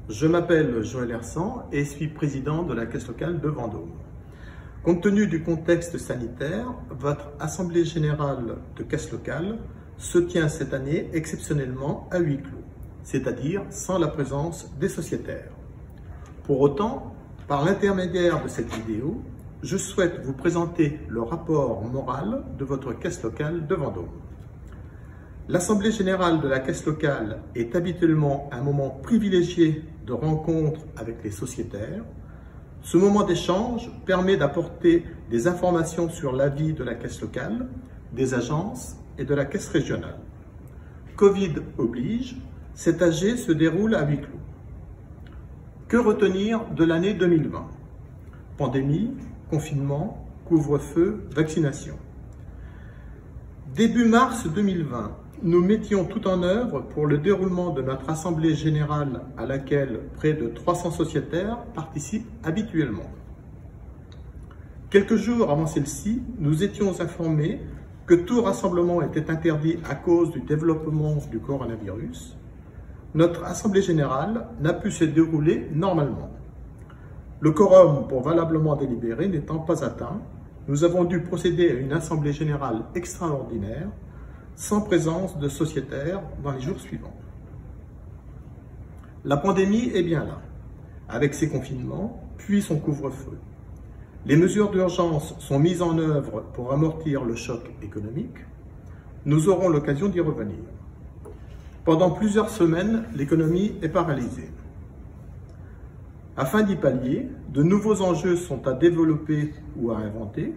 Je m'appelle Joël Hersan et suis président de la Caisse locale de Vendôme. Compte tenu du contexte sanitaire, votre Assemblée générale de Caisse locale se tient cette année exceptionnellement à huis clos, c'est-à-dire sans la présence des sociétaires. Pour autant, par l'intermédiaire de cette vidéo, je souhaite vous présenter le rapport moral de votre Caisse locale de Vendôme. L'Assemblée générale de la Caisse locale est habituellement un moment privilégié de rencontre avec les sociétaires. Ce moment d'échange permet d'apporter des informations sur la vie de la Caisse locale, des agences et de la Caisse régionale. Covid oblige, cet AG se déroule à huis clos. Que retenir de l'année 2020? Pandémie, confinement, couvre-feu, vaccination. Début mars 2020, nous mettions tout en œuvre pour le déroulement de notre Assemblée générale à laquelle près de 300 sociétaires participent habituellement. Quelques jours avant celle-ci, nous étions informés que tout rassemblement était interdit à cause du développement du coronavirus. Notre Assemblée générale n'a pu se dérouler normalement. Le quorum pour valablement délibérer n'étant pas atteint, nous avons dû procéder à une Assemblée générale extraordinaire sans présence de sociétaires dans les jours suivants. La pandémie est bien là, avec ses confinements, puis son couvre-feu. Les mesures d'urgence sont mises en œuvre pour amortir le choc économique. Nous aurons l'occasion d'y revenir. Pendant plusieurs semaines, l'économie est paralysée. Afin d'y pallier, de nouveaux enjeux sont à développer ou à inventer.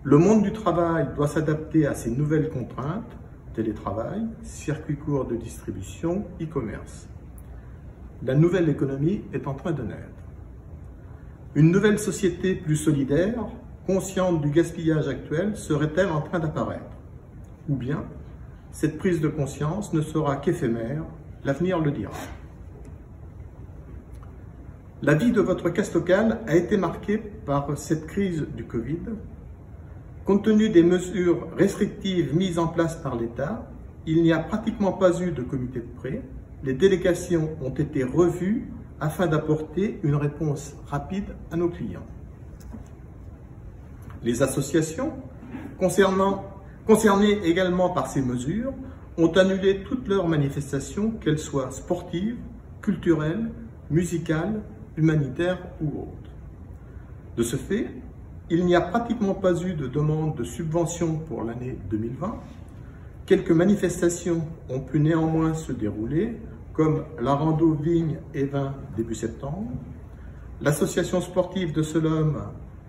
Le monde du travail doit s'adapter à ces nouvelles contraintes, télétravail, circuits courts de distribution, e-commerce. La nouvelle économie est en train de naître. Une nouvelle société plus solidaire, consciente du gaspillage actuel, serait-elle en train d'apparaître? Ou bien, cette prise de conscience ne sera qu'éphémère, l'avenir le dira. La vie de votre caisse locale a été marquée par cette crise du Covid. Compte tenu des mesures restrictives mises en place par l'État, il n'y a pratiquement pas eu de comité de prêt. Les délégations ont été revues afin d'apporter une réponse rapide à nos clients. Les associations, concernées également par ces mesures, ont annulé toutes leurs manifestations, qu'elles soient sportives, culturelles, musicales, humanitaires ou autres. De ce fait, il n'y a pratiquement pas eu de demande de subvention pour l'année 2020. Quelques manifestations ont pu néanmoins se dérouler, comme la rando Vigne et Vin début septembre. L'association sportive de Solom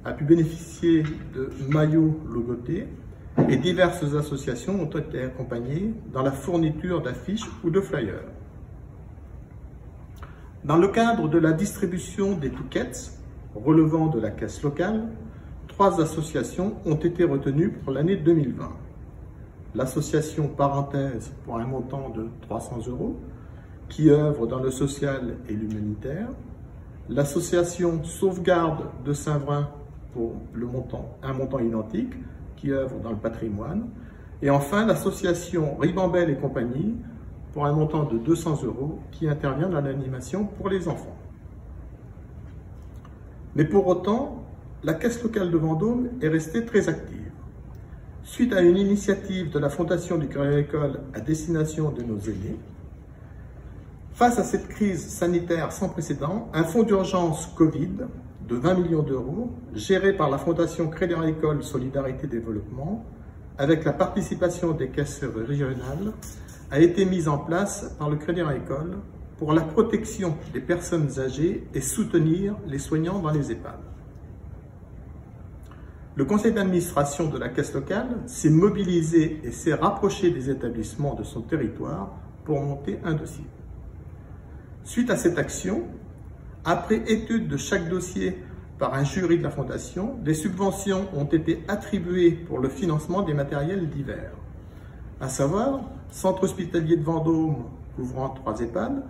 a pu bénéficier de maillots logotés et diverses associations ont été accompagnées dans la fourniture d'affiches ou de flyers. Dans le cadre de la distribution des tickets relevant de la caisse locale, 3 associations ont été retenues pour l'année 2020. L'association Parenthèse pour un montant de 300 €, qui œuvre dans le social et l'humanitaire. L'association Sauvegarde de Saint-Vrain pour un montant identique, qui œuvre dans le patrimoine. Et enfin, l'association Ribambelle et compagnie pour un montant de 200 €, qui intervient dans l'animation pour les enfants. Mais pour autant, la Caisse locale de Vendôme est restée très active. Suite à une initiative de la Fondation du Crédit Agricole à destination de nos aînés, face à cette crise sanitaire sans précédent, un fonds d'urgence Covid de 20 millions d'euros, géré par la Fondation Crédit Agricole Solidarité Développement, avec la participation des caisses régionales, a été mis en place par le Crédit Agricole pour la protection des personnes âgées et soutenir les soignants dans les EHPAD. Le conseil d'administration de la Caisse locale s'est mobilisé et s'est rapproché des établissements de son territoire pour monter un dossier. Suite à cette action, après étude de chaque dossier par un jury de la Fondation, des subventions ont été attribuées pour le financement des matériels divers, à savoir Centre hospitalier de Vendôme couvrant 3 EHPAD,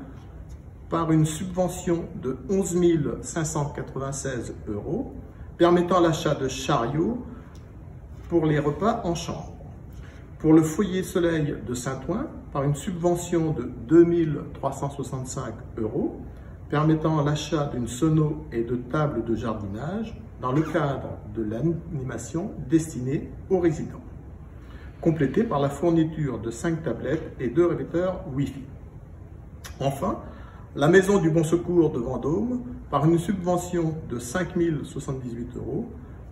par une subvention de 11 596 €, permettant l'achat de chariots pour les repas en chambre. Pour le foyer Soleil de Saint-Ouen, par une subvention de 2 365 €, permettant l'achat d'une sono et de tables de jardinage dans le cadre de l'animation destinée aux résidents, complétée par la fourniture de 5 tablettes et 2 répéteurs Wi-Fi. Enfin, la Maison du Bon Secours de Vendôme, par une subvention de 5 078 €,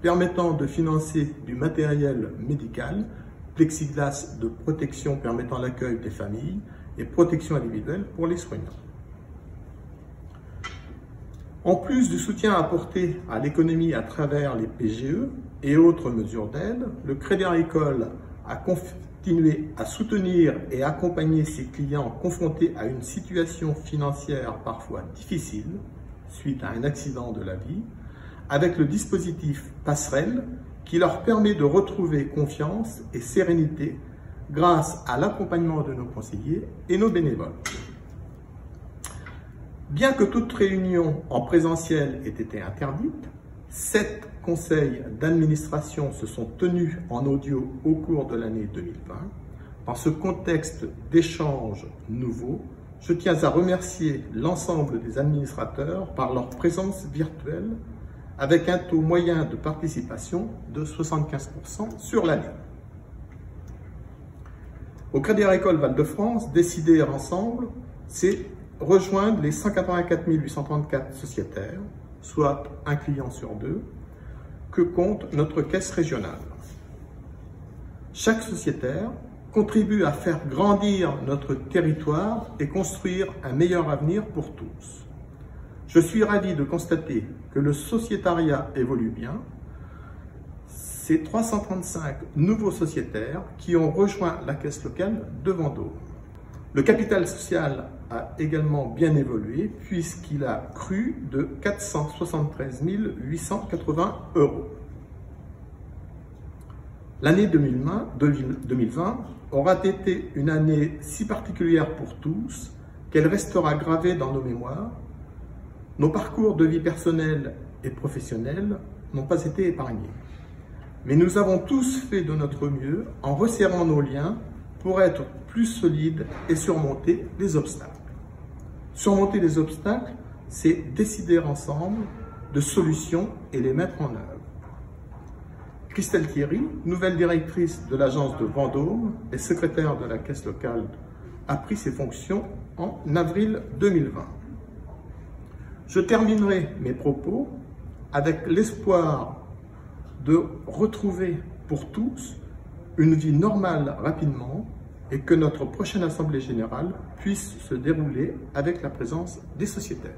permettant de financer du matériel médical, plexiglas de protection permettant l'accueil des familles et protection individuelle pour les soignants. En plus du soutien apporté à l'économie à travers les PGE et autres mesures d'aide, le Crédit Agricole a continué à soutenir et accompagner ses clients confrontés à une situation financière parfois difficile suite à un accident de la vie, avec le dispositif Passerelle qui leur permet de retrouver confiance et sérénité grâce à l'accompagnement de nos conseillers et nos bénévoles. Bien que toute réunion en présentiel ait été interdite, 7 conseils d'administration se sont tenus en audio au cours de l'année 2020. Dans ce contexte d'échanges nouveaux, je tiens à remercier l'ensemble des administrateurs par leur présence virtuelle avec un taux moyen de participation de 75% sur l'année. Au Crédit Agricole Val-de-France, décider ensemble, c'est rejoindre les 184 834 sociétaires, soit un client sur 2, que compte notre caisse régionale. Chaque sociétaire contribue à faire grandir notre territoire et construire un meilleur avenir pour tous. Je suis ravi de constater que le sociétariat évolue bien. C'est 335 nouveaux sociétaires qui ont rejoint la caisse locale de Vendôme. Le capital social a également bien évolué puisqu'il a cru de 473 880 €. L'année 2020 aura été une année si particulière pour tous qu'elle restera gravée dans nos mémoires. Nos parcours de vie personnelle et professionnelle n'ont pas été épargnés. Mais nous avons tous fait de notre mieux en resserrant nos liens pour être plus solides et surmonter les obstacles. Surmonter les obstacles, c'est décider ensemble de solutions et les mettre en œuvre. Christelle Thierry, nouvelle directrice de l'agence de Vendôme et secrétaire de la caisse locale, a pris ses fonctions en avril 2020. Je terminerai mes propos avec l'espoir de retrouver pour tous une vie normale rapidement et que notre prochaine Assemblée générale puisse se dérouler avec la présence des sociétaires.